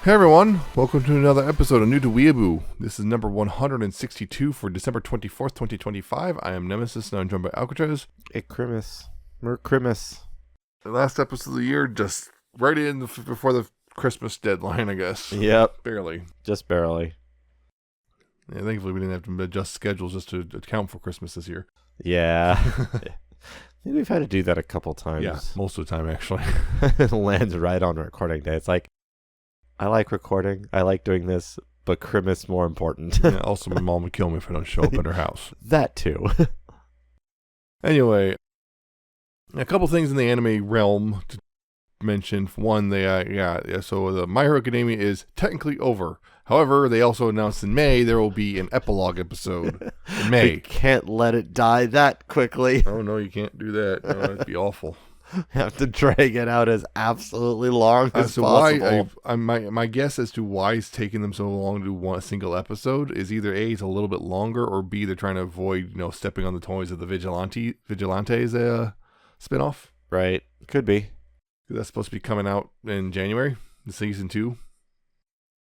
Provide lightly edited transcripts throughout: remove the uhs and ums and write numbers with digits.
Hey everyone, welcome to another episode of New to Weeaboo. This is number 162 for December 24th, 2025. I am Nemesis and I'm joined by Alcatraz. Icrimus. Mercrimus. The last episode of the year, just right in before the Christmas deadline, I guess. Yep. Barely. Just barely. Yeah, thankfully we didn't have to adjust schedules just to account for Christmas this year. Yeah. I think we've had to do that a couple times. Yeah, most of the time actually. It lands right on recording day. It's like, I like recording. I like doing this, but Christmas more important. Yeah, also, my mom would kill me if I don't show up at her house. That too. Anyway, a couple things in the anime realm to mention. One, so the My Hero Academia is technically over. However, they also announced in May there will be an epilogue episode in May. We can't let it die that quickly. Oh no, you can't do that. No, that'd be awful. Have to drag it out as absolutely long as So possible. my guess as to why it's taking them so long to do a single episode is either A, it's a little bit longer, or B, they're trying to avoid stepping on the toes of the Vigilantes spinoff. Right. Could be. That's supposed to be coming out in January, the season 2.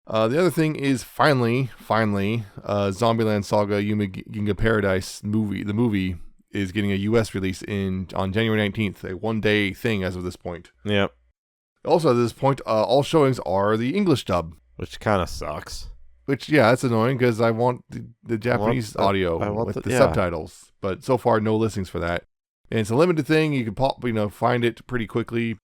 The other thing is finally, Zombieland Saga Yuma Ginga Paradise movie. The movie is getting a U.S. release on January 19th, a one-day thing as of this point. Yep. Also, at this point, all showings are the English dub. Which kind of sucks. Which, yeah, that's annoying because I want the Japanese audio with the subtitles. But so far, no listings for that. And it's a limited thing. You can find it pretty quickly.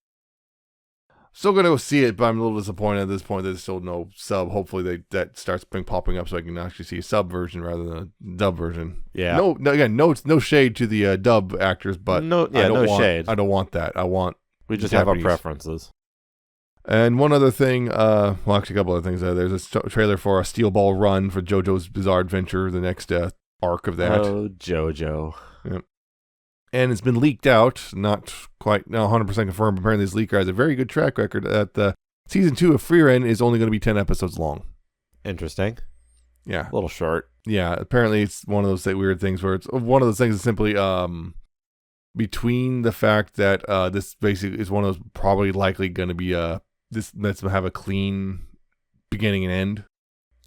Still going to go see it, but I'm a little disappointed at this point. There's still no sub. Hopefully that starts popping up so I can actually see a sub version rather than a dub version. Yeah. No shade to the dub actors, but no shade. I don't want that. We just Japanese. have our preferences. And one other thing, actually a couple other things. There's a trailer for a Steel Ball Run for JoJo's Bizarre Adventure, the next arc of that. Oh, JoJo. Yep. And it's been leaked out, not quite 100% confirmed. Apparently, this leaker has a very good track record that the season 2 of Frieren is only going to be 10 episodes long. Interesting. Yeah. A little short. Yeah. Apparently, it's one of those weird things where it's one of those things is simply between the fact that this basically is one of those probably likely going to be let's have a clean beginning and end.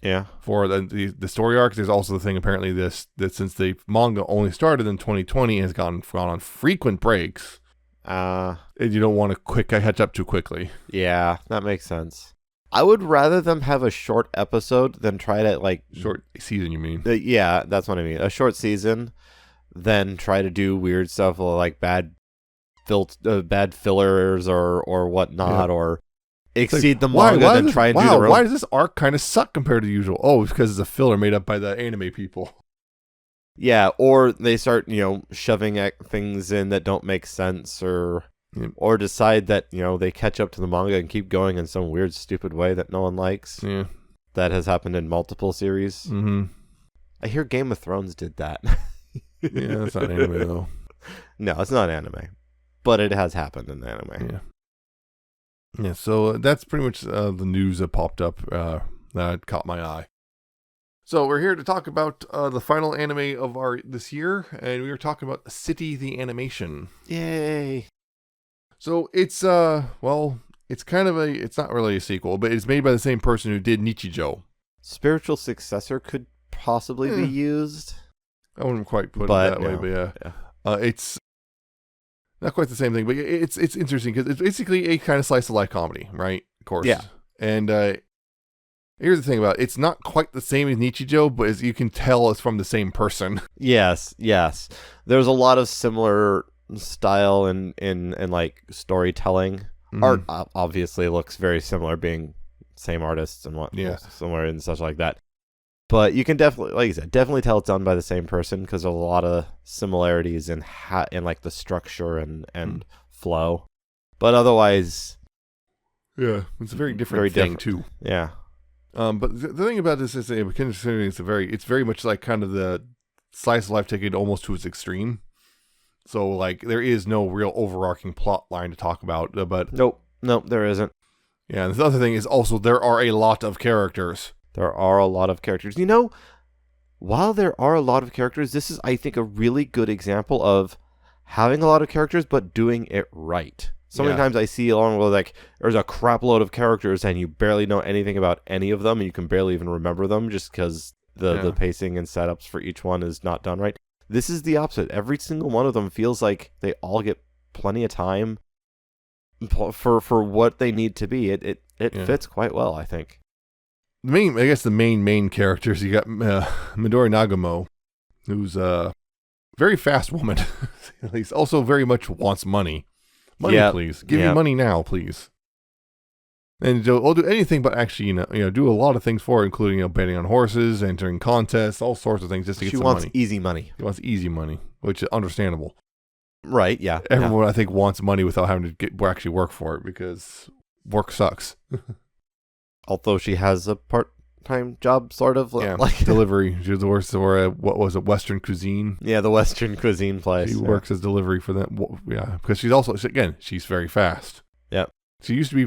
Yeah. For the story arc, there's also the thing apparently that since the manga only started in 2020 and has gone on frequent breaks, and you don't want to catch up too quickly. Yeah, that makes sense. I would rather them have a short episode than try to Short season, you mean? Yeah, that's what I mean. A short season, than try to do weird stuff like bad fillers or whatnot, or exceed the manga and try and do the why does this arc kind of suck compared to the usual? Oh, it's because it's a filler made up by the anime people. Yeah, or they start, shoving things in that don't make sense, or decide that, they catch up to the manga and keep going in some weird, stupid way that no one likes. Yeah. That has happened in multiple series. Mm-hmm. I hear Game of Thrones did that. Yeah, that's not anime, though. No, it's not anime. But it has happened in anime. Yeah. Yeah, so that's pretty much the news that popped up that caught my eye. So we're here to talk about the final anime of this year, and we were talking about City the Animation. Yay! So it's it's kind of it's not really a sequel, but it's made by the same person who did Nichijou. Spiritual successor could possibly be used. I wouldn't quite put it that way, but yeah. It's not quite the same thing, but it's interesting because it's basically a kind of slice of life comedy, right? Of course. Yeah. And here's the thing about it. It's not quite the same as Nichijou, but as you can tell, it's from the same person. Yes. There's a lot of similar style in like storytelling. Mm-hmm. Art obviously looks very similar, being same artists and somewhere and such like that. But you can definitely, like you said, tell it's done by the same person because there's a lot of similarities in like the structure and flow. But otherwise, yeah, it's a very different thing too. Yeah. But the thing about this is, considering it's very much like kind of the slice of life taken almost to its extreme. So like there is no real overarching plot line to talk about. But nope, there isn't. Yeah, and the other thing is also there are a lot of characters. There are a lot of characters. While there are a lot of characters, this is, I think, a really good example of having a lot of characters, but doing it right. So many times I see along with like there's a crap load of characters and you barely know anything about any of them and you can barely even remember them just because the pacing and setups for each one is not done right. This is the opposite. Every single one of them feels like they all get plenty of time for what they need to be. It fits quite well, I think. The main characters, you got Midori Nagumo, who's a very fast woman. At least also very much wants money. Money, please. Give me money now, please. And we'll do anything but actually, do a lot of things for her, including, betting on horses, entering contests, all sorts of things just to get some money. She wants easy money. She wants easy money, which is understandable. Right, yeah. Everyone, I think, wants money without having to actually work for it because work sucks. Although she has a part-time job, sort of. Yeah, like delivery. She works for what was it, Western Cuisine? Yeah, the Western Cuisine place. She works as delivery for them. Yeah, because she's also, again, she's very fast. Yep. She used to be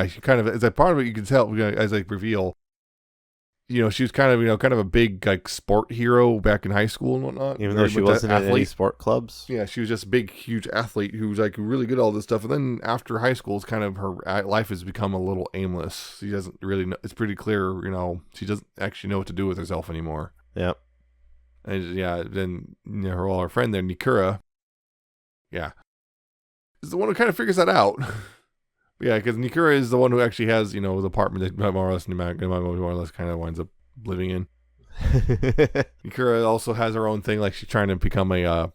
she kind of, as a part of it, you can tell, as I reveal, she was kind of a big, like, sport hero back in high school and whatnot. Even though she wasn't in any sport clubs? Yeah, she was just a big, huge athlete who was, like, really good at all this stuff. And then after high school, it's kind of her life has become a little aimless. She doesn't really know. It's pretty clear, she doesn't actually know what to do with herself anymore. Yep. And, then, her friend there, Nikura, is the one who kind of figures that out. Yeah, because Nikura is the one who actually has, the apartment that more or less kind of winds up living in. Nikura also has her own thing, like she's trying to become a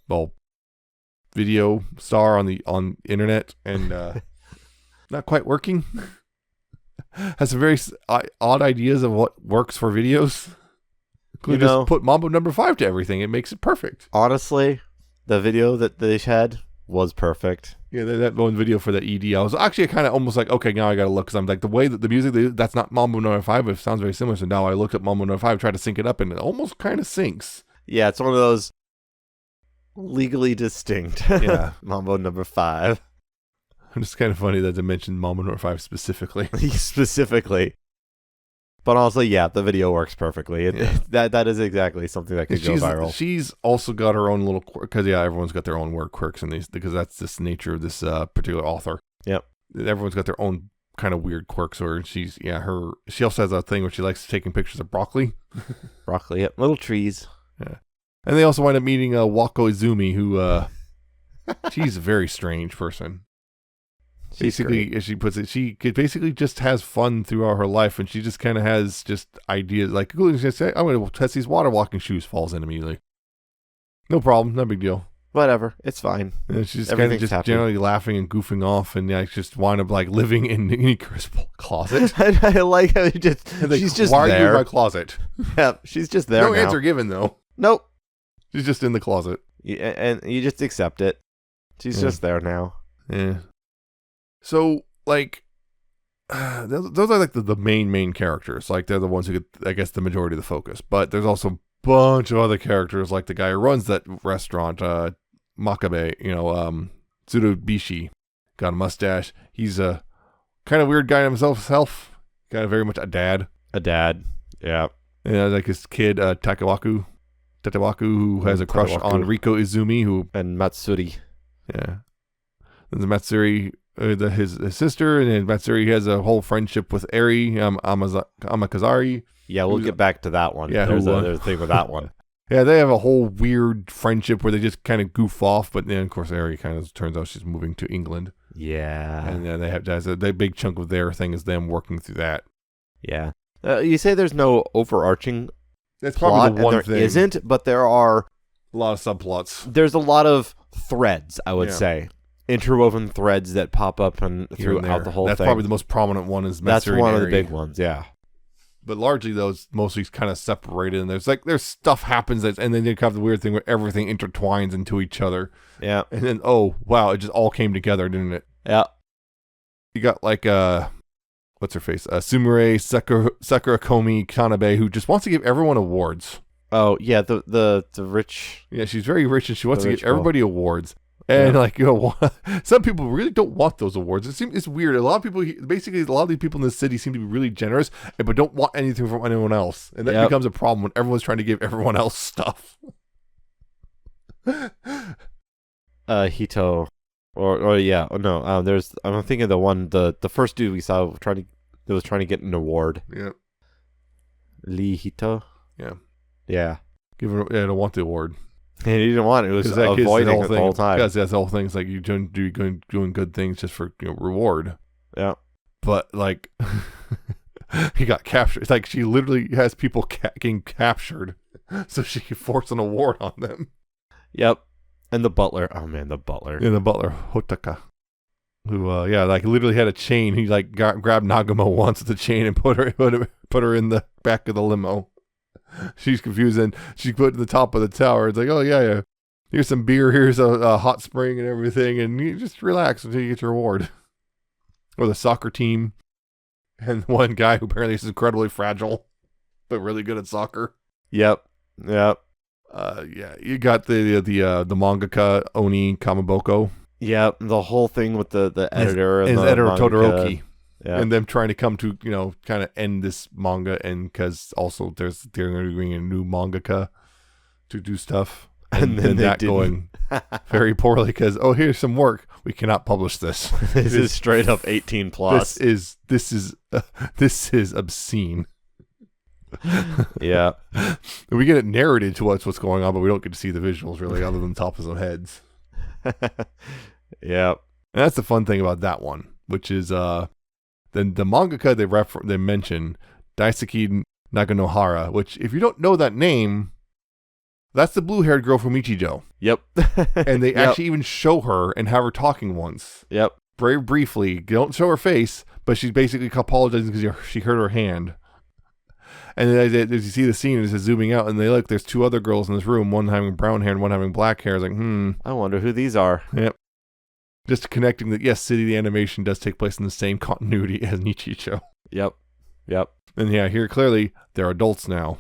video star on internet, and not quite working. Has some very odd ideas of what works for videos. Just put Mambo number 5 to everything; it makes it perfect. Honestly, the video that they had was perfect. Yeah, that one video for the ED, I was actually kind of almost like, okay, now I gotta look, because I'm like, the way that the music, that's not Mambo number 5, it sounds very similar, so now I looked at Mambo number 5, tried to sync it up, and it almost kind of syncs. Yeah, it's one of those legally distinct Mambo number 5. It's kind of funny that they mentioned Mambo number 5 specifically. Specifically. But also, the video works perfectly. That is exactly something that could go viral. She's also got her own little quirk, because everyone's got their own weird quirks in these, because that's just the nature of this particular author. Yep. Everyone's got their own kind of weird quirks, or she also has a thing where she likes taking pictures of broccoli. Broccoli, yep. Little trees. Yeah. And they also wind up meeting Wako Izumi, who she's a very strange person. Basically, as she puts it, she basically just has fun throughout her life, and she just kind of has just ideas like, I'm going to test these water walking shoes, falls in immediately. No problem, no big deal. Whatever, it's fine. And she's kind of just generally laughing and goofing off, and just wind up like living in Nikura's closet. I like how she's just why there. Are you in my closet? Yeah, she's just there. No answer given though. Nope. She's just in the closet. And you just accept it. She's just there now. Yeah. So, like, those are like the main characters. Like, they're the ones who get, I guess, the majority of the focus. But there's also a bunch of other characters, like the guy who runs that restaurant, Makabe, Tsurubishi, got a mustache. He's a kind of weird guy himself. Kind of very much a dad. A dad, yeah. And like his kid, Tetawaku, who has a crush on Riko Izumi, and Matsuri. Yeah. And the Matsuri... his sister, and then Matsuri has a whole friendship with Eri Amakazari. Yeah, we'll get back to that one. Yeah, there's a thing with that one. Yeah, they have a whole weird friendship where they just kind of goof off, but then of course Eri kind of turns out she's moving to England. Yeah, and then they have the big chunk of their thing is them working through that. Yeah, you say there's no overarching. That's probably the one thing. There isn't, but there are a lot of subplots. There's a lot of threads, I would say. Interwoven threads that pop up throughout the whole thing. That's probably the most prominent one. Is that's Matsuri one of the big ones, yeah. But largely, those mostly kind of separated, and there's stuff happens, and then you have the weird thing where everything intertwines into each other. Yeah. And then wow, it just all came together, didn't it? Yeah. You got like what's her face? Sumire Sakurakomi Kanabe, who just wants to give everyone awards. Oh yeah, the rich. Yeah, she's very rich, and she wants to give everybody awards. And some people really don't want those awards. It's weird. A lot of these people in the city seem to be really generous, but don't want anything from anyone else, and that becomes a problem when everyone's trying to give everyone else stuff. Hito Or yeah, no. I'm thinking the first dude we saw that was trying to get an award. Yeah. Lee Hito. Yeah. Yeah. I don't want the award. And he didn't want it. It was avoiding it the whole time. Because that's the whole thing. It's like you're doing good things just for reward. Yeah. But like, he got captured. It's like she literally has people getting captured, so she can force an award on them. Yep. And the butler. Oh man, the butler. Yeah, the butler Hotaka, who like literally had a chain. He like grabbed Nagumo once with the chain and put her in the back of the limo. She's confused and she's put to the top of the tower. It's like, oh yeah. Here's some beer. Here's a hot spring and everything, and you just relax until you get your award. Or the soccer team, and one guy who apparently is incredibly fragile, but really good at soccer. Yep. Yeah, you got the mangaka Oni Kamaboko. Yep, the whole thing with the editor and his the editor mangaka. Todoroki. Yeah. And them trying to come to, kind of end this manga, and because also they're going to bring in a new mangaka to do stuff. And then that going very poorly because, here's some work. We cannot publish this. This is straight up 18 plus. This is obscene. Yeah. We get it narrated to us what's going on, but we don't get to see the visuals really, other than top of some heads. Yeah. And that's the fun thing about that one, which is then the mangaka they mention, Daisuke Naganohara, which if you don't know that name, that's the blue-haired girl from Ichijo. Yep. And they actually even show her and have her talking once. Yep. Very briefly. Don't show her face, but she's basically apologizing because she hurt her hand. And then as you see the scene, it's zooming out, and there's two other girls in this room, one having brown hair and one having black hair. It's like, I wonder who these are. Yep. Just connecting that, yes, City the animation does take place in the same continuity as Nichicho. Yep. And yeah, here clearly, they're adults now.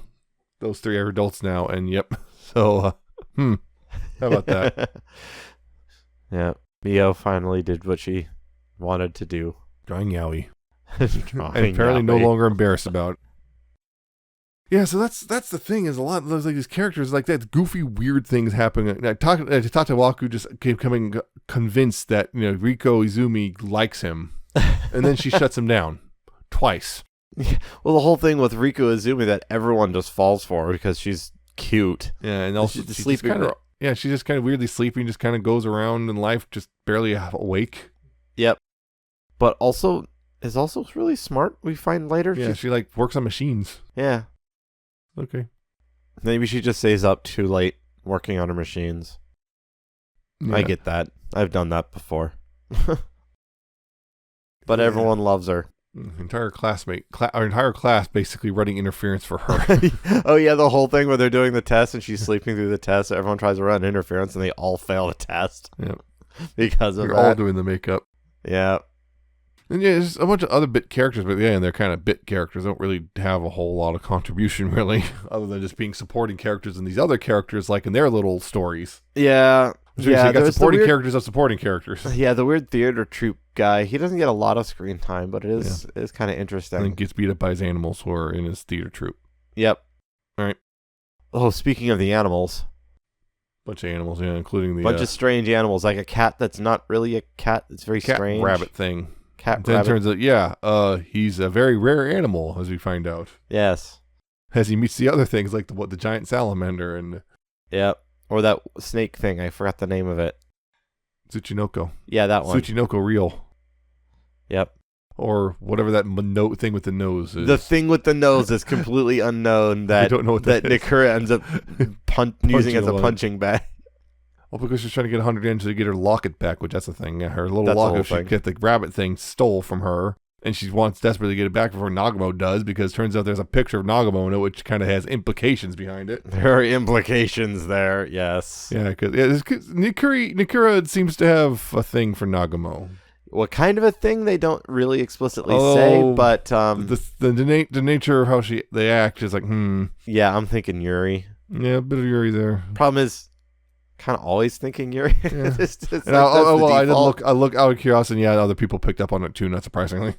Those three are adults now, and yep. So, how about that? Yeah. Mio finally did what she wanted to do. Drawing yaoi. And apparently no longer embarrassed about it. Yeah, so that's the thing, is a lot of those these characters, like that goofy, weird things happening. Tatawaku just came coming convinced that, Riko Izumi likes him, and then she shuts him down twice. Yeah. Well, the whole thing with Riko Izumi that everyone just falls for because she's cute. Yeah, and also she's sleeping. She's just kind of weirdly sleeping, just kind of goes around in life, just barely awake. Yep. But also is also really smart. We find later. Yeah, she works on machines. Yeah. Okay. Maybe she just stays up too late working on her machines. Yeah. I get that. I've done that before. But everyone loves her. Our entire class basically running interference for her. Oh yeah, the whole thing where they're doing the test and she's sleeping through the test. So everyone tries to run interference and they all fail the test. Yep. Because of They're that. all doing the makeup. Yeah. And yeah, there's a bunch of other bit characters, but yeah, and they're kind of bit characters. They don't really have a whole lot of contribution, really, other than just being supporting characters and these other characters, like in their little stories. Yeah. So you got supporting characters of supporting characters. Yeah, the weird theater troupe guy. He doesn't get a lot of screen time, but it is kind of interesting. And gets beat up by his animals who are in his theater troupe. Yep. All right. Oh, speaking of the animals. Bunch of animals, yeah, including the... Bunch of strange animals, like a cat that's not really a cat. It's very strange. Rabbit thing. Then it turns out, he's a very rare animal, as we find out. Yes. As he meets the other things, like the giant salamander and... Yep. Or that snake thing. I forgot the name of it. Tsuchinoko. Yeah, that one. Tsuchinoko real. Yep. Or whatever that thing with the nose is. The thing with the nose is completely unknown. That I don't know what that Nikura ends up using as a punching bag. Well, because she's trying to get 100 yen to get her locket back, which that's the thing. Her little locket, she get the rabbit thing stole from her, and she wants desperately to get it back before Nagumo does, because it turns out there's a picture of Nagumo in it, which kind of has implications behind it. There are implications there, yes. Yeah, because Nikura seems to have a thing for Nagumo. What kind of a thing they don't really explicitly say, but the nature of how they act is like, Yeah, I'm thinking Yuri. Yeah, a bit of Yuri there. Problem is, kind of always thinking Yuri. Yeah. I look out of curiosity. Yeah, other people picked up on it too. Not surprisingly.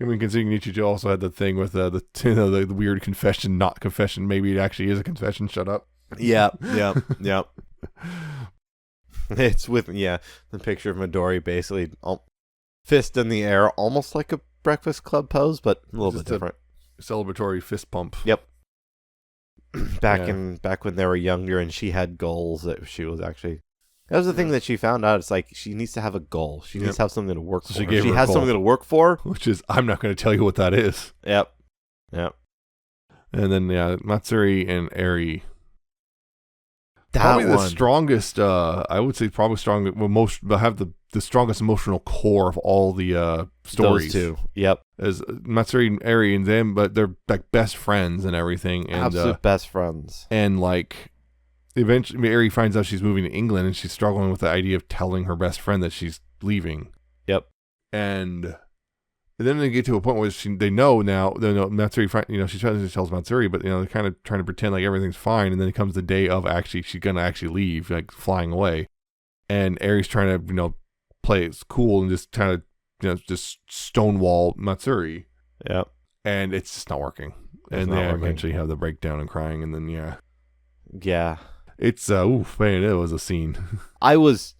I mean, considering Nichijou also had the thing with the weird confession, not confession. Maybe it actually is a confession. Shut up. Yeah. It's with the picture of Midori basically fist in the air, almost like a Breakfast Club pose, but a little bit different. Celebratory fist pump. Yep. Back when they were younger and she had goals that she was actually. That was the thing that she found out. It's like she needs to have a goal. She needs to have something to work for. She has something to work for, which is I'm not going to tell you what that is. Yep. And then Matsuri and Eri. Probably the strongest. I would say probably have the strongest emotional core of all the stories. Those two. Yep. As Matsuri and Eri and them, but they're like best friends and everything. And, absolute best friends. And like, eventually, Eri finds out she's moving to England, and she's struggling with the idea of telling her best friend that she's leaving. Yep. And then they get to a point where they know Matsuri. She tells Matsuri, but they're kind of trying to pretend like everything's fine. And then it comes the day of she's gonna actually leave, like flying away. And Eri's trying to play it cool and just kind of just stonewall Matsuri. Yep. And it's just not working. And they eventually have the breakdown and crying, and then yeah. It's oof, man, it was a scene. I was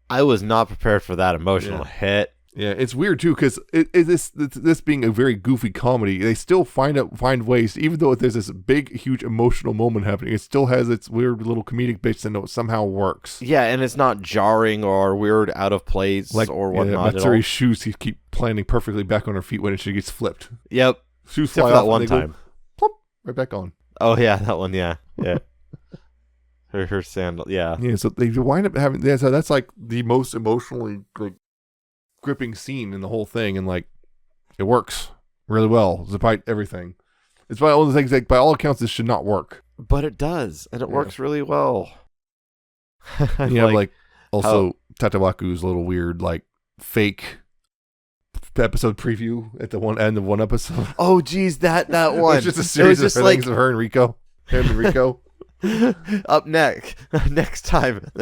not prepared for that emotional hit. Yeah, it's weird too because this being a very goofy comedy, they still find ways, even though there's this big, huge emotional moment happening, it still has its weird little comedic bits that somehow works. Yeah, and it's not jarring or weird, out of place or whatnot. Matsuri's shoes keep landing perfectly back on her feet when she gets flipped. Yep, shoes fly off one time, go, plump, right back on. Oh yeah, that one. Yeah. Her sandal. Yeah. So they wind up having. Yeah, so that's like the most emotionally gripping scene in the whole thing, and like it works really well despite everything. It's one of the things that by all accounts this should not work, but it does, and it works really well. Like also Tatawaku's little weird like fake episode preview at the end of one episode. Oh geez, that one. It's just a series of things of her and Rico. Up next time is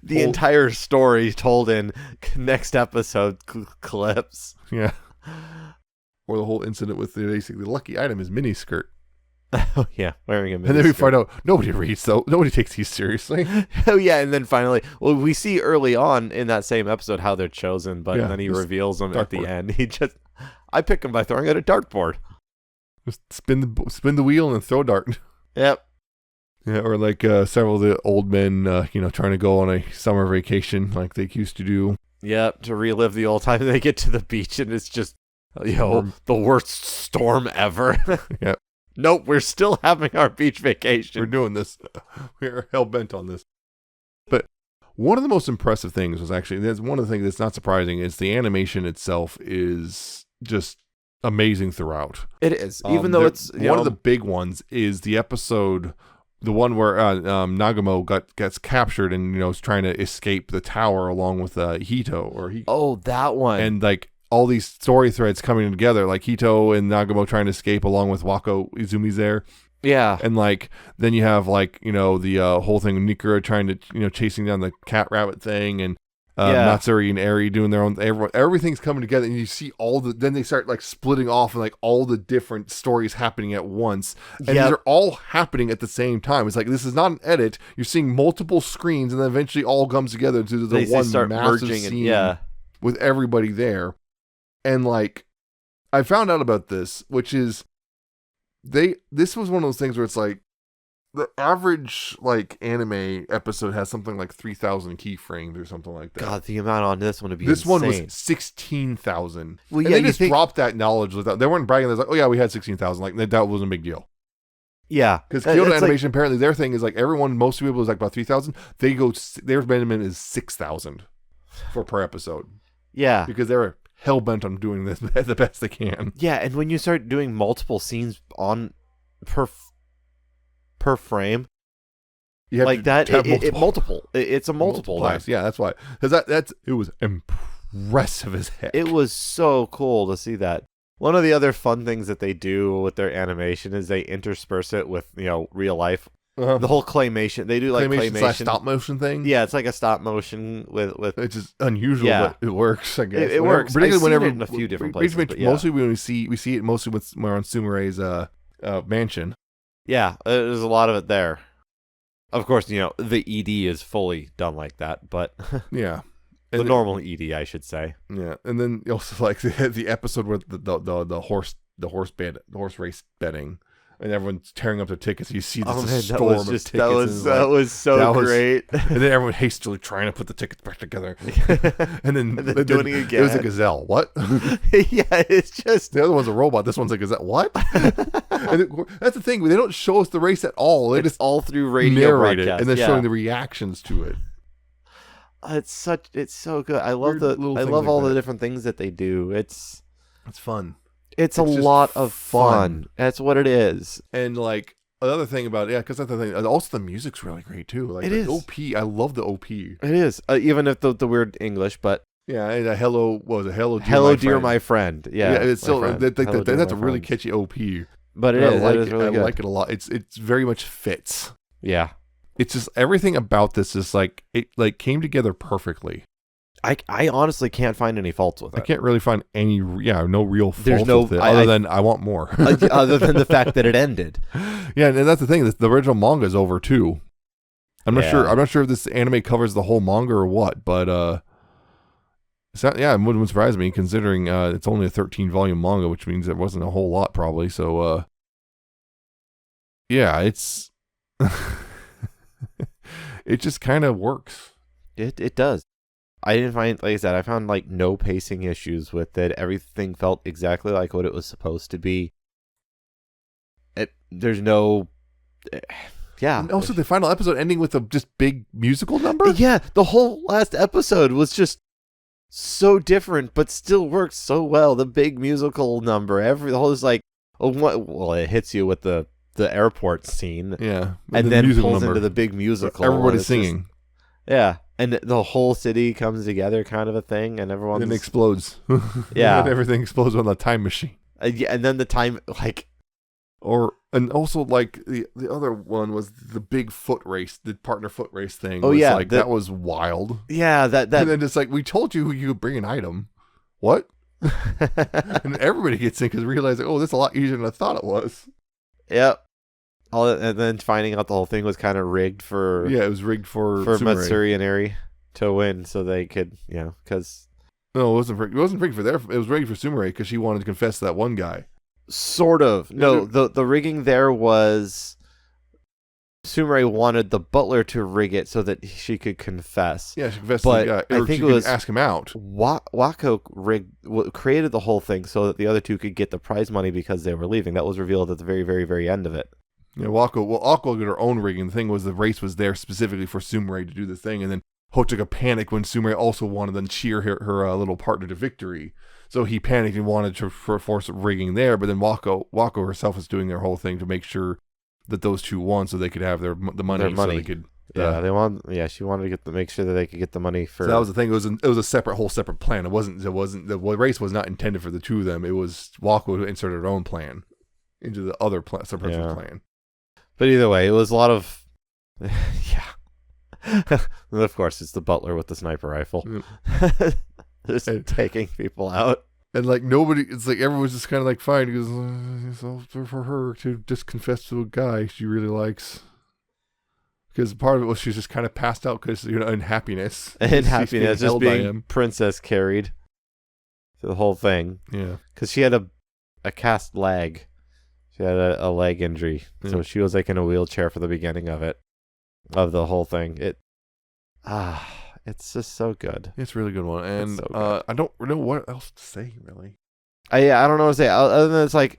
the entire story told in next episode clips. Yeah. Or the whole incident with basically the lucky item is miniskirt. Oh yeah, wearing a miniskirt. And then we find out nobody reads though. Nobody takes these seriously. Oh yeah, and then finally, we see early on in that same episode how they're chosen, but then he reveals them at the end. I pick them by throwing out a dartboard. Just spin the wheel and then throw a dart. Yep. Yeah, or like several of the old men, trying to go on a summer vacation like they used to do. Yep, to relive the old time. They get to the beach and it's just, the worst storm ever. Yep. Nope, we're still having our beach vacation. We're doing this. We're hell bent on this. But one of the most impressive things was actually, there's one of the things that's not surprising is the animation itself is just amazing throughout. It is, even though it's one of the big ones is the episode, the one where Nagumo gets captured and is trying to escape the tower along with Hito Oh, that one. And like all these story threads coming together, like Hito and Nagumo trying to escape along with Wako Izumi's there. Yeah. And like then you have like the whole thing with Nikura trying to chasing down the cat rabbit thing, and Matsuri and Eri doing their own. Everything's coming together, and you see then they start like splitting off, and like all the different stories happening at once, and these are all happening at the same time. It's like this is not an edit. You're seeing multiple screens, and then eventually all comes together to the one start massive scene with everybody there. And like, I found out about this, which is this was one of those things where it's like, the average like anime episode has something like 3,000 keyframes or something like that. God, the amount on this one would be this insane. One was 16,000. Well, and they just dropped that knowledge without. They weren't bragging. They're like, oh yeah, we had 16,000. Like that wasn't a big deal. Yeah, because Kyoto Animation apparently their thing is like most people is like about 3,000. They go their minimum is 6,000 per episode. Yeah, because they're hell bent on doing this the best they can. Yeah, and when you start doing multiple scenes on per frame, like that, it's a multiple. Yeah, that's why. Because it was impressive as heck. It was so cool to see that. One of the other fun things that they do with their animation is they intersperse it with real life. The whole claymation, they do like claymation stop motion thing. Yeah, it's like a stop motion with it's just unusual, but it works. I guess it works. Particularly whenever in a few different places. Mostly when we see it mostly with we're on Sumire's mansion. Yeah, there's a lot of it there. Of course, the ED is fully done like that, but yeah. The normal ED, I should say. Yeah, and then also like the episode where the horse race betting, and everyone's tearing up their tickets. You see this storm of tickets. That was so great. And then everyone hastily trying to put the tickets back together, and then doing it again. It was a gazelle. What? Yeah, it's just the other one's a robot. This one's a gazelle. What? And that's the thing. They don't show us the race at all. They just all through radio narrate it and then showing the reactions to it. It's so good. I love all the different things that they do. It's fun. It's a lot of fun. That's what it is. And like another thing about because that's the thing. Also, the music's really great too. Like it is. OP. I love the OP. It is. Even if the weird English, but yeah. And hello, what was it? Hello, dear my friend. Yeah. It's still that's a really catchy OP. But it is really good. I like it a lot. It's very much fits. Yeah. It's just everything about this is like it came together perfectly. I honestly can't find any faults with it. I can't really find any no real faults with it other than I want more. Other than the fact that it ended. Yeah, and that's the thing. The original manga is over too. I'm not sure. I'm not sure if this anime covers the whole manga or what, but it wouldn't surprise me considering it's only a 13-volume manga, which means it wasn't a whole lot probably. So it's it just kind of works. It does. I didn't find, like I said, I found like no pacing issues with it. Everything felt exactly like what it was supposed to be. There's no, yeah. And also, the final episode ending with a just big musical number. Yeah, the whole last episode was just so different, but still worked so well. The big musical number, the whole is like, it hits you with the airport scene, yeah, and then pulls into the big musical. Everybody's singing, yeah, and the whole city comes together, kind of a thing, and everyone then explodes. Yeah, and everything explodes on the time machine. And then the time and also like the other one was the big foot race, the partner foot race thing. That was wild. Yeah, that and then it's like we told you could bring an item. What? And everybody gets in because realizing, this is a lot easier than I thought it was. Yep. And then finding out the whole thing was kind of rigged for... Yeah, it was rigged for Matsuri and Eri to win so they could, because... No, it wasn't rigged for it was rigged for Sumire because she wanted to confess to that one guy. Sort of. No, the rigging there was... Sumire wanted the butler to rig it so that she could confess. Yeah, she confessed to the guy. I think it was ask him out. Wako created the whole thing so that the other two could get the prize money because they were leaving. That was revealed at the very, very, very end of it. Yeah, Wako did her own rigging. The thing was the race was there specifically for Sumire to do the thing, and then Hotoga panicked when Sumire also wanted to cheer her little partner to victory. So he panicked and wanted to force rigging there, but then Wako herself was doing their whole thing to make sure that those two won, so they could have the money. So they could. She wanted to make sure that they could get the money for. So that was the thing. It was a separate plan. It wasn't the race was not intended for the two of them. It was Wako who inserted her own plan into the other separate plan. But either way, it was a lot of, yeah. And of course, it's the butler with the sniper rifle, just taking people out. And like nobody, it's like everyone's just kind of like fine because it's all for her to just confess to a guy she really likes. Because part of it was she's just kind of passed out because in happiness. In happiness, just being princess carried through the whole thing. Yeah, because she had a cast leg. She had a leg injury, so she was like in a wheelchair for the beginning of the whole thing. It's just so good. It's a really good one, and I don't know what else to say really. I don't know what to say other than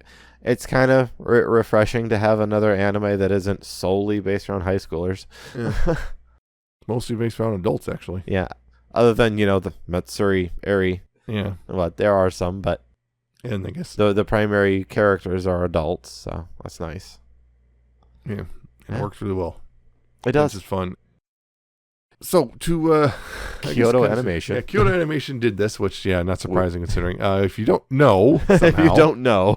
it's kind of refreshing to have another anime that isn't solely based around high schoolers. Yeah. Mostly based around adults, actually. Yeah, other than the Matsuri, Eri. Yeah, there are some, but. And I guess the primary characters are adults, so that's nice. Yeah, it works really well. It does. It's fun. So to Kyoto Animation. Kyoto Animation did this, which not surprising considering. If you don't know, somehow,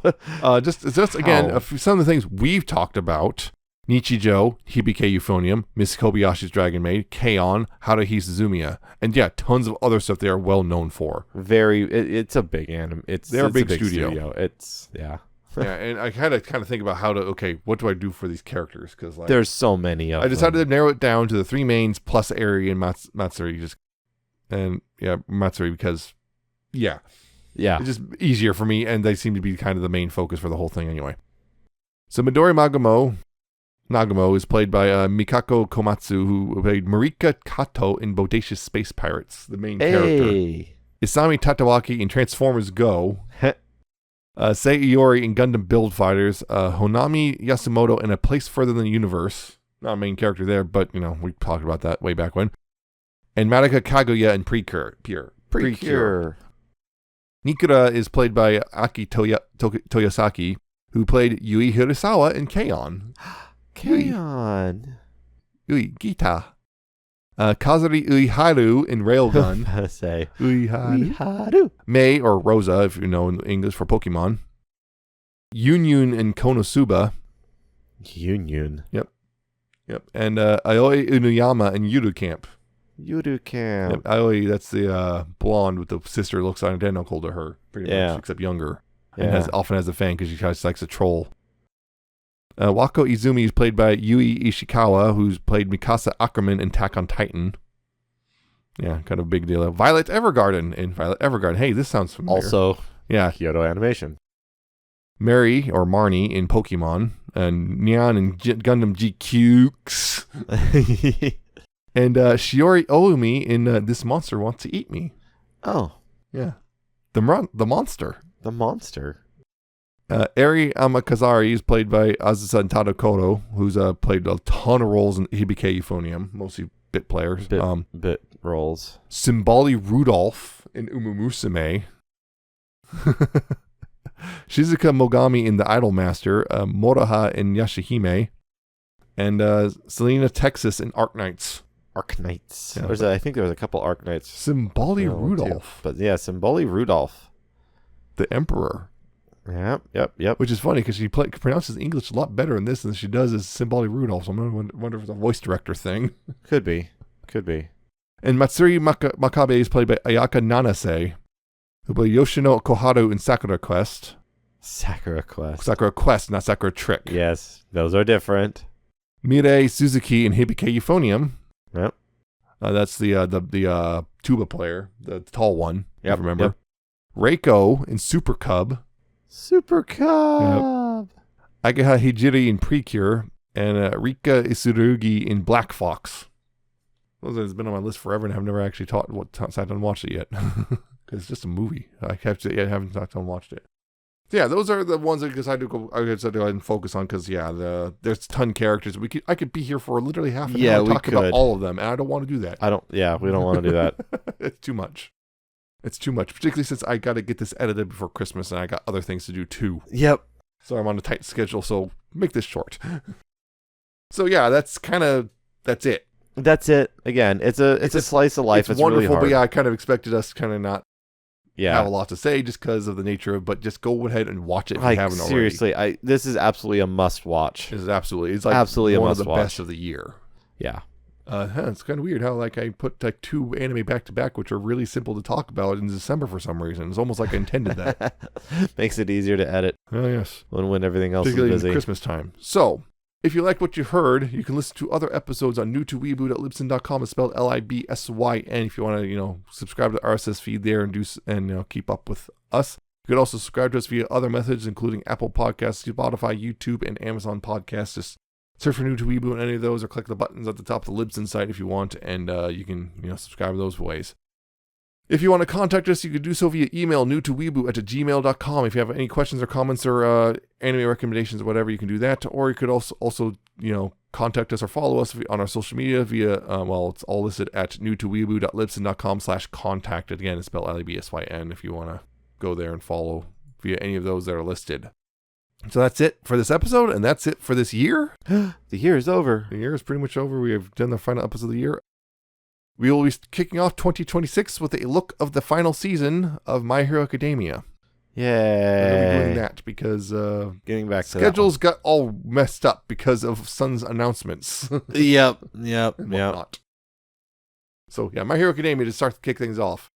just again, some of the things we've talked about: Nichijou, Hibike Euphonium, Miss Kobayashi's Dragon Maid, K-On!, Haruhi Suzumiya, and tons of other stuff they are well known for. It's a big anime. They're a big studio. It's Yeah, and I kind of think about what do I do for these characters? Because there's so many of them. I decided to narrow it down to the 3 mains plus Eri and Matsuri. Matsuri because, it's just easier for me, and they seem to be kind of the main focus for the whole thing anyway. So Midori Nagamo is played by Mikako Komatsu, who played Marika Kato in Bodacious Space Pirates, the main character. Isami Tatawaki in Transformers Go. Sei Iori in Gundam Build Fighters. Honami Yasumoto in A Place Further Than the Universe. Not a main character there, but, we talked about that way back when. And Marika Kaguya in Precure. Nikura is played by Aki Toyosaki, who played Yui Hirasawa in K-On! Yui Gita. Kazari Uiharu in Railgun. I say Uiharu. Mei, or Rosa, if you know in English for Pokemon. Yunyun in Konosuba. Yunyun. Yep. And Aoi Inuyama in Yuru Camp. Yep, Aoi, that's the blonde with the sister looks identical to her, pretty much, except younger. And often has a fan because she kind of likes a troll. Wako Izumi is played by Yui Ishikawa, who's played Mikasa Ackerman in Attack on Titan. Yeah, kind of a big deal. Violet Evergarden in Violet Evergarden. Hey, this sounds familiar. Also, Kyoto Animation. Mary, or Marnie, in Pokemon. And Nyan in Gundam GQ. And Shiori Oumi in This Monster Wants to Eat Me. Oh. Yeah. The monster. The monster. Eri Amakazari is played by Azusa Tadokoro, who's played a ton of roles in Hibike Euphonium, mostly bit players. Bit roles. Simbali Rudolph in Umumusume. Shizuka Mogami in The Idol Master. Moraha in Yashahime. And Selena Texas in Arknights. Arknights. Yeah, I think there was a couple Arknights. Simbali Rudolph. But yeah, Simbali Rudolph. The Emperor. Yep. Which is funny because she pronounces English a lot better in this than she does as Simbali Rudolph. So I'm going to wonder if it's a voice director thing. Could be. And Matsuri Makabe is played by Ayaka Nanase, who played Yoshino Koharu in Sakura Quest. Sakura Quest, not Sakura Trick. Yes, those are different. Mirei Suzuki in Hibike Euphonium. Yep. That's the tuba player, the tall one. Yep. Remember? Yep. Reiko in Super Cub. Yep. Agaha Hijiri in Precure, and Rika Isurugi in Black Fox. Those have been on my list forever, and I've never actually sat down and watched it yet. Because it's just a movie. I haven't sat down and watched it. So yeah, those are the ones that I decided to go ahead and focus on because there's a ton of characters. I could be here for literally half an hour talking about all of them, and I don't want to do that. We don't want to do that. It's too much. Particularly since I got to get this edited before Christmas, and I got other things to do too. Yep. So I'm on a tight schedule. So make this short. So yeah, that's it. That's it. Again, it's a slice of life. It's wonderful, really hard. But yeah, I kind of expected us to kind of not have a lot to say just because of the nature of it, but just go ahead and watch it if you haven't already. Seriously, this is absolutely a must watch. It's like absolutely one a of the must-watch. best of the year. Yeah. It's kind of weird how I put 2 anime back to back, which are really simple to talk about in December for some reason. It's almost like I intended that. Makes it easier to edit. Oh yes. When everything else is busy. In Christmas time. So, if you like what you heard, you can listen to other episodes on newtoweeboo.libsyn.com. It's spelled Libsyn. If you want to, subscribe to the RSS feed there and keep up with us. You can also subscribe to us via other methods, including Apple Podcasts, Spotify, YouTube, and Amazon Podcasts. Just search for New to Weeaboo on any of those, or click the buttons at the top of the Libsyn site if you want, and you can subscribe those ways. If you want to contact us, you can do so via email, newtoweeaboo@gmail.com. If you have any questions or comments or anime recommendations or whatever, you can do that. Or you could also contact us or follow us on our social media via, it's all listed at newtoweeaboo.libsyn.com/contact. Again, it's spelled Libsyn if you want to go there and follow via any of those that are listed. So that's it for this episode, and that's it for this year. The year is over. The year is pretty much over. We have done the final episode of the year. We will be kicking off 2026 with a look of the final season of My Hero Academia. Yay. We're going to be doing that because getting back to schedules got all messed up because of Sun's announcements. Yep. So yeah, My Hero Academia to start to kick things off.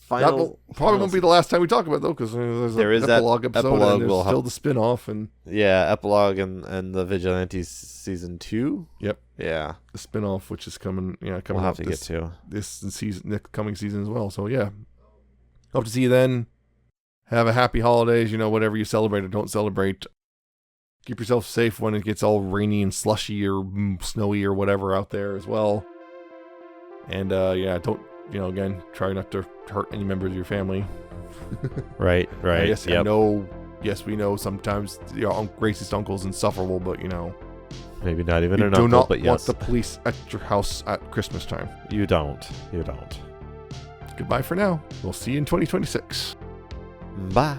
final. That probably won't be the last time we talk about it, though, because there's an epilogue episode and there's still the spin-off. And epilogue and the Vigilantes season 2. Yep. Yeah. The spin-off, which is coming. Yeah, coming. We'll have to get to this season, next coming season as well. So yeah, hope to see you then. Have a happy holidays. Whatever you celebrate or don't celebrate. Keep yourself safe when it gets all rainy and slushy or snowy or whatever out there as well. And don't. Again, try not to hurt any members of your family. Right. Yes, we know sometimes racist uncle's insufferable, but maybe not even an uncle, do not but want the police at your house at Christmas time. You don't. Goodbye for now. We'll see you in 2026. Bye.